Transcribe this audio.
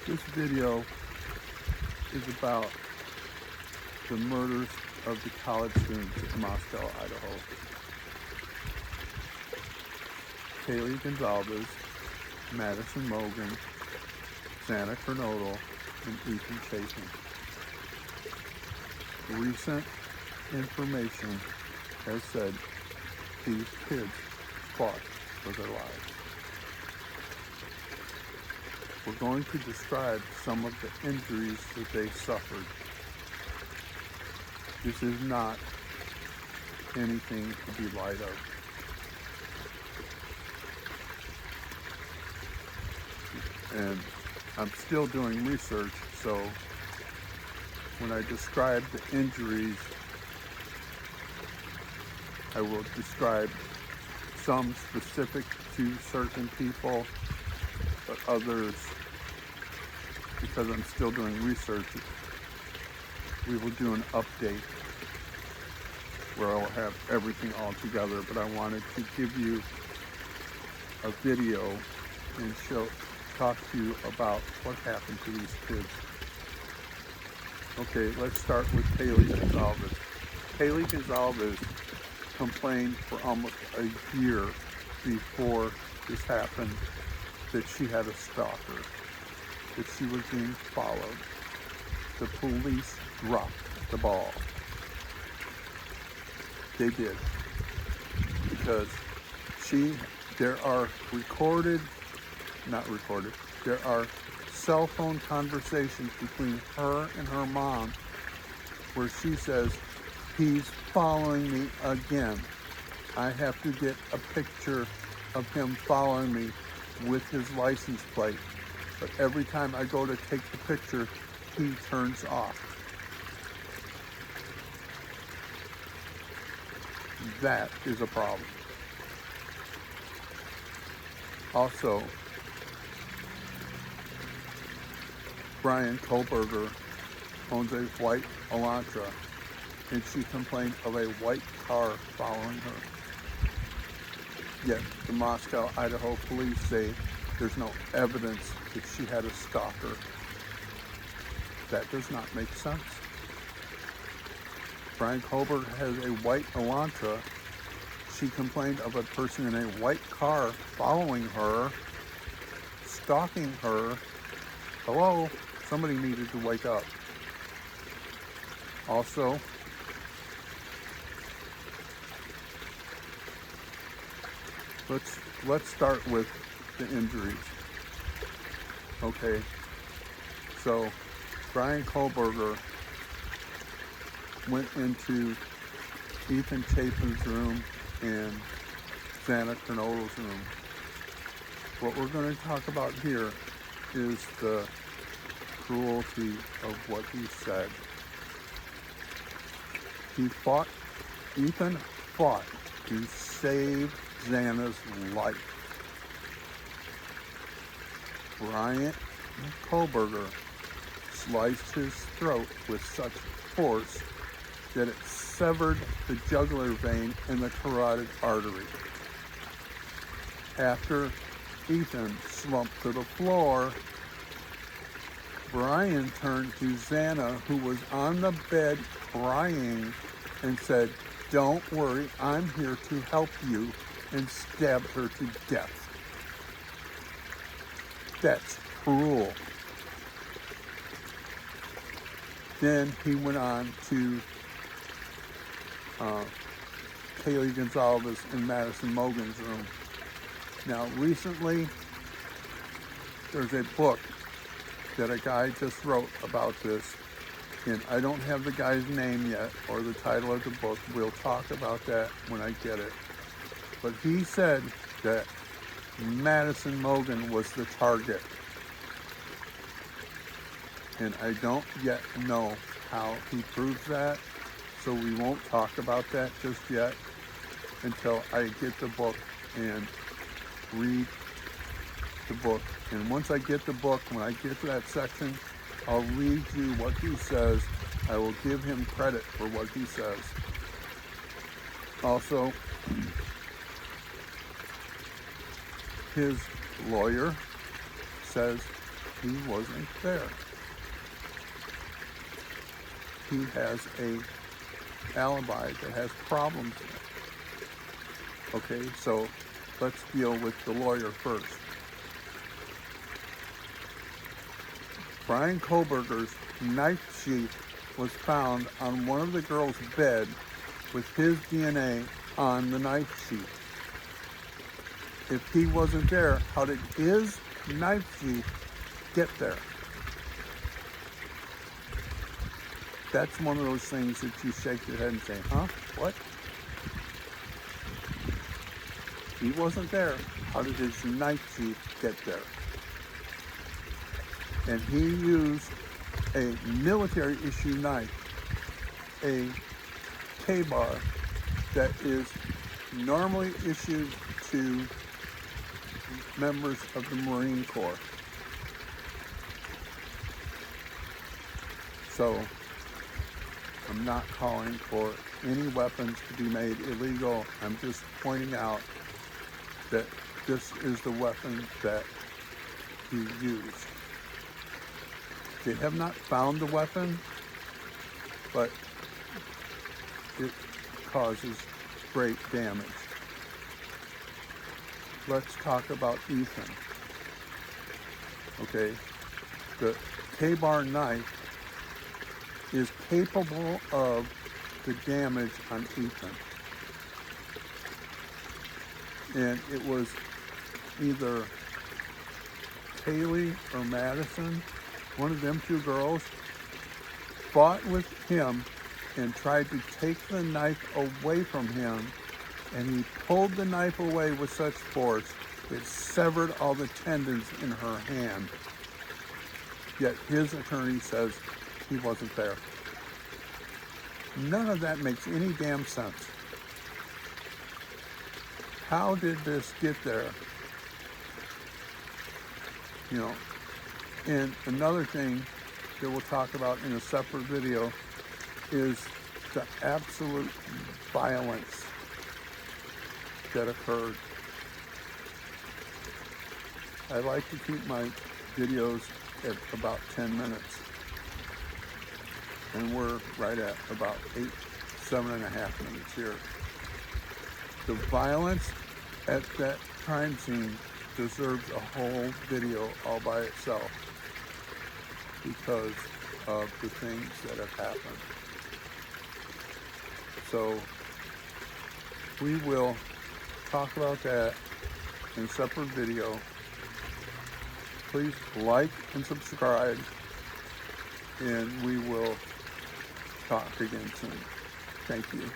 This video is about the murders of the college students in Moscow, Idaho. Kaylee Gonzalez, Madison Mogan, Xana Kernodle, and Ethan Chapin. Recent information has said these kids fought for their lives. We're going to describe some of the injuries that they suffered. This is not anything to be light of. And I'm still doing research, so when I describe the injuries, I will describe some specific to certain people, but others, because I'm still doing research, we will do an update where I will have everything all together. But I wanted to give you a video and talk to you about what happened to these kids. Okay, let's start with Kaylee Gonzalez. Kaylee Gonzalez complained for almost a year before this happened that she had a stalker, that she was being followed. The police dropped the ball. They did, because there are cell phone conversations between her and her mom where she says, "He's following me again. I have to get a picture of him following me with his license plate. But every time I go to take the picture, he turns off." That is a problem. Also, Brian Kohlberger owns a white Elantra, and she complained of a white car following her. Yet the Moscow, Idaho police say there's no evidence that she had a stalker. That does not make sense. Brian Kohlberger has a white Elantra. She complained of a person in a white car following her, stalking her. Hello, somebody needed to wake up. Also, let's start with the injuries. Okay, so Brian Kohlberger went into Ethan Chapin's room and Xana Kernodle's room. What we're going to talk about here is the cruelty of what he said. Ethan fought to save Xana's life. Brian Kohlberger sliced his throat with such force that it severed the jugular vein in the carotid artery. After Ethan slumped to the floor, Brian turned to Xana, who was on the bed crying, and said, "Don't worry, I'm here to help you," and stabbed her to death. That's cruel. Then he went on to Kaylee Gonzalez and Madison Mogan's room. Now, recently, there's a book that a guy just wrote about this, and I don't have the guy's name yet or the title of the book. We'll talk about that when I get it. But he said that Madison Mogan was the target, and I don't yet know how he proves that, so we won't talk about that just yet until I get the book and read the book. And once I get the book, when I get to that section, I'll read you what he says. I will give him credit for what he says. Also, his lawyer says He wasn't there. He has a alibi that has problems in it. Okay, so let's deal with the lawyer first. Brian Koberger's knife sheath was found on one of the girls' bed with his DNA on the knife sheath. If he wasn't there, how did his knife sheath get there? That's one of those things that you shake your head and say, huh? What? He wasn't there. How did his knife sheath get there? And he used a military issue knife, a K-bar that is normally issued to members of the Marine Corps. So I'm not calling for any weapons to be made illegal. I'm just pointing out that this is the weapon that he used. They have not found the weapon, but it causes great damage. Let's talk about Ethan. Okay, the K-bar knife is capable of the damage on Ethan. And it was either Kaylee or Madison, one of them two girls, fought with him and tried to take the knife away from him, and he pulled the knife away with such force it severed all the tendons in her hand. Yet his attorney says he wasn't there. None of that makes any damn sense. How did this get there? You know, and another thing that we'll talk about in a separate video is the absolute violence that occurred. I like to keep my videos at about 10 minutes. And we're right at about 7.5 minutes here. The violence at that crime scene deserves a whole video all by itself because of the things that have happened. So we will talk about that in a separate video. Please like and subscribe, and we will talk again soon. Thank you.